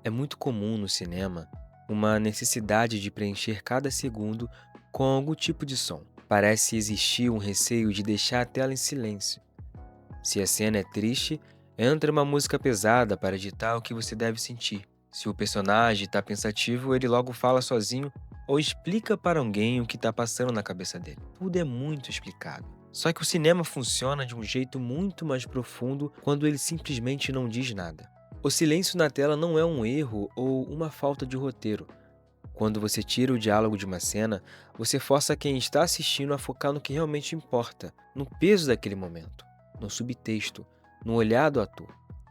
É muito comum no cinema uma necessidade de preencher cada segundo com algum tipo de som. Parece existir um receio de deixar a tela em silêncio. Se a cena é triste, entra uma música pesada para ditar o que você deve sentir. Se o personagem está pensativo, ele logo fala sozinho ou explica para alguém o que está passando na cabeça dele. Tudo é muito explicado. Só que o cinema funciona de um jeito muito mais profundo quando ele simplesmente não diz nada. O silêncio na tela não é um erro ou uma falta de roteiro. Quando você tira o diálogo de uma cena, você força quem está assistindo a focar no que realmente importa, no peso daquele momento, no subtexto, no olhar do ator.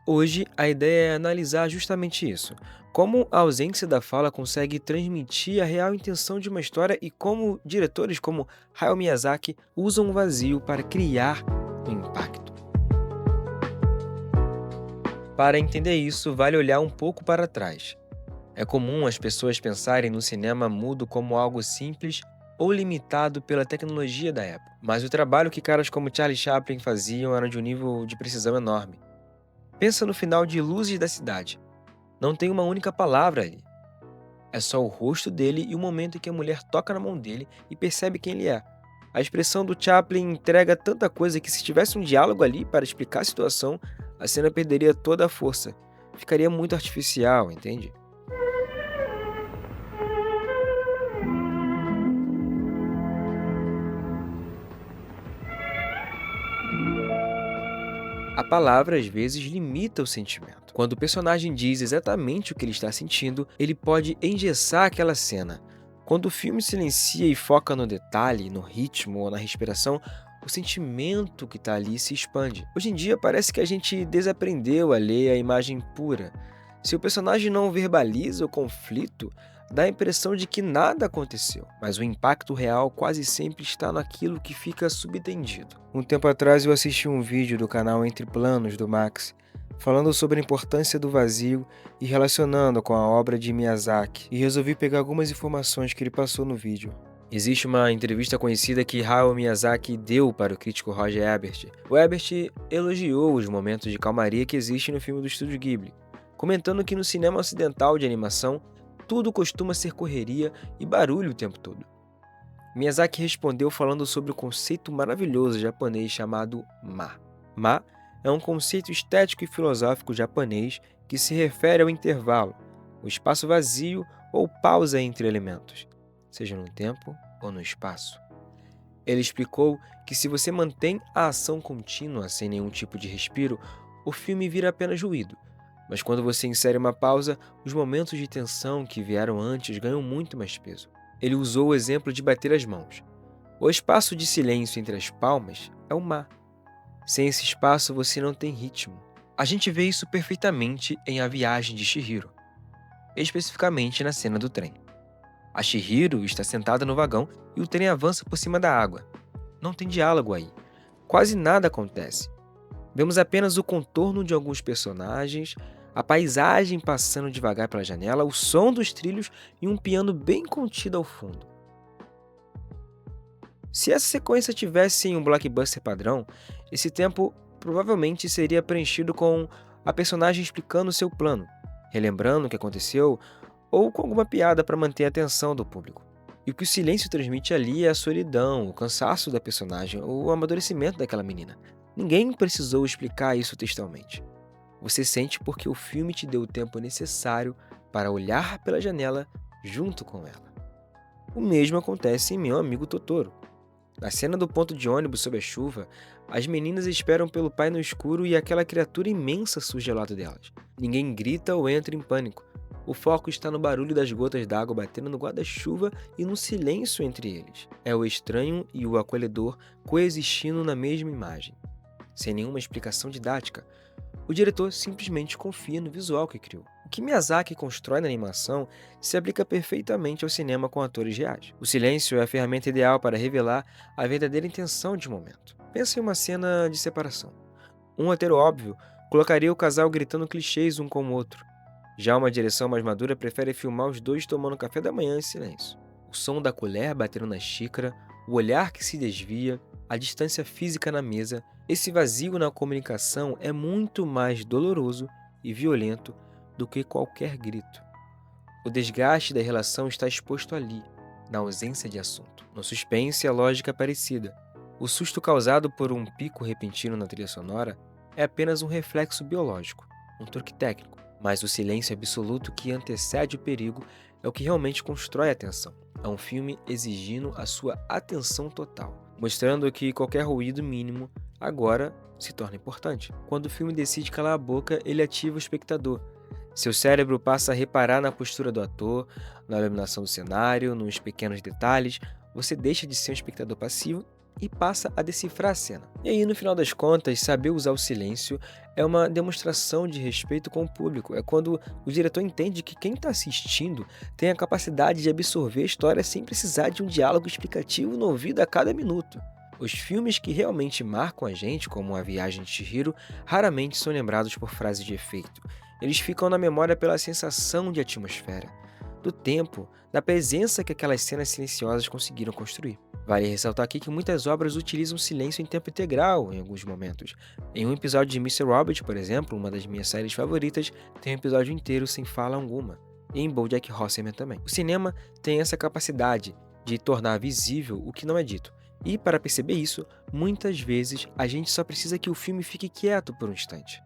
Hoje, a ideia é analisar justamente isso. Como a ausência da fala consegue transmitir a real intenção de uma história e como diretores como Hayao Miyazaki usam o vazio para criar um impacto. Para entender isso, vale olhar um pouco para trás. É comum as pessoas pensarem no cinema mudo como algo simples ou limitado pela tecnologia da época. Mas o trabalho que caras como Charlie Chaplin faziam era de um nível de precisão enorme. Pensa no final de Luzes da Cidade. Não tem uma única palavra ali. É só o rosto dele e o momento em que a mulher toca na mão dele e percebe quem ele é. A expressão do Chaplin entrega tanta coisa que se tivesse um diálogo ali para explicar a situação, a cena perderia toda a força. Ficaria muito artificial, entende? A palavra, às vezes, limita o sentimento. Quando o personagem diz exatamente o que ele está sentindo, ele pode engessar aquela cena. Quando o filme silencia e foca no detalhe, no ritmo ou na respiração, o sentimento que está ali se expande. Hoje em dia, parece que a gente desaprendeu a ler a imagem pura. Se o personagem não verbaliza o conflito, dá a impressão de que nada aconteceu, mas o impacto real quase sempre está naquilo que fica subtendido. Um tempo atrás eu assisti um vídeo do canal Entre Planos do Max, falando sobre a importância do vazio e relacionando com a obra de Miyazaki, e resolvi pegar algumas informações que ele passou no vídeo. Existe uma entrevista conhecida que Hayao Miyazaki deu para o crítico Roger Ebert. O Ebert elogiou os momentos de calmaria que existem no filme do estúdio Ghibli, comentando que no cinema ocidental de animação, tudo costuma ser correria e barulho o tempo todo. Miyazaki respondeu falando sobre o conceito maravilhoso japonês chamado Ma. Ma é um conceito estético e filosófico japonês que se refere ao intervalo, o espaço vazio ou pausa entre elementos, seja no tempo ou no espaço. Ele explicou que se você mantém a ação contínua sem nenhum tipo de respiro, o filme vira apenas ruído. Mas quando você insere uma pausa, os momentos de tensão que vieram antes ganham muito mais peso. Ele usou o exemplo de bater as mãos. O espaço de silêncio entre as palmas é o mar. Sem esse espaço, você não tem ritmo. A gente vê isso perfeitamente em A Viagem de Chihiro, especificamente na cena do trem. A Chihiro está sentada no vagão e o trem avança por cima da água. Não tem diálogo aí. Quase nada acontece. Vemos apenas o contorno de alguns personagens, a paisagem passando devagar pela janela, o som dos trilhos e um piano bem contido ao fundo. Se essa sequência tivesse em um blockbuster padrão, esse tempo provavelmente seria preenchido com a personagem explicando seu plano, relembrando o que aconteceu ou com alguma piada para manter a atenção do público. E o que o silêncio transmite ali é a solidão, o cansaço da personagem, o amadurecimento daquela menina. Ninguém precisou explicar isso textualmente. Você sente porque o filme te deu o tempo necessário para olhar pela janela junto com ela. O mesmo acontece em Meu Amigo Totoro. Na cena do ponto de ônibus sob a chuva, as meninas esperam pelo pai no escuro e aquela criatura imensa surge ao lado delas. Ninguém grita ou entra em pânico. O foco está no barulho das gotas d'água batendo no guarda-chuva e no silêncio entre eles. É o estranho e o acolhedor coexistindo na mesma imagem. Sem nenhuma explicação didática, o diretor simplesmente confia no visual que criou. O que Miyazaki constrói na animação se aplica perfeitamente ao cinema com atores reais. O silêncio é a ferramenta ideal para revelar a verdadeira intenção de um momento. Pensa em uma cena de separação. Um roteiro óbvio colocaria o casal gritando clichês um com o outro. Já uma direção mais madura prefere filmar os dois tomando café da manhã em silêncio. O som da colher batendo na xícara, o olhar que se desvia, a distância física na mesa, esse vazio na comunicação é muito mais doloroso e violento do que qualquer grito. O desgaste da relação está exposto ali, na ausência de assunto. No suspense, a lógica é parecida. O susto causado por um pico repentino na trilha sonora é apenas um reflexo biológico, um truque técnico, mas o silêncio absoluto que antecede o perigo é o que realmente constrói a tensão. É um filme exigindo a sua atenção total, mostrando que qualquer ruído mínimo agora se torna importante. Quando o filme decide calar a boca, ele ativa o espectador. Seu cérebro passa a reparar na postura do ator, na iluminação do cenário, nos pequenos detalhes. Você deixa de ser um espectador passivo e passa a decifrar a cena. E aí, no final das contas, saber usar o silêncio é uma demonstração de respeito com o público. É quando o diretor entende que quem está assistindo tem a capacidade de absorver a história sem precisar de um diálogo explicativo no ouvido a cada minuto. Os filmes que realmente marcam a gente, como A Viagem de Chihiro, raramente são lembrados por frases de efeito. Eles ficam na memória pela sensação de atmosfera, do tempo, da presença que aquelas cenas silenciosas conseguiram construir. Vale ressaltar aqui que muitas obras utilizam silêncio em tempo integral em alguns momentos. Em um episódio de Mr. Robot, por exemplo, uma das minhas séries favoritas, tem um episódio inteiro sem fala alguma. E em BoJack Horseman também. O cinema tem essa capacidade de tornar visível o que não é dito. E, para perceber isso, muitas vezes a gente só precisa que o filme fique quieto por um instante.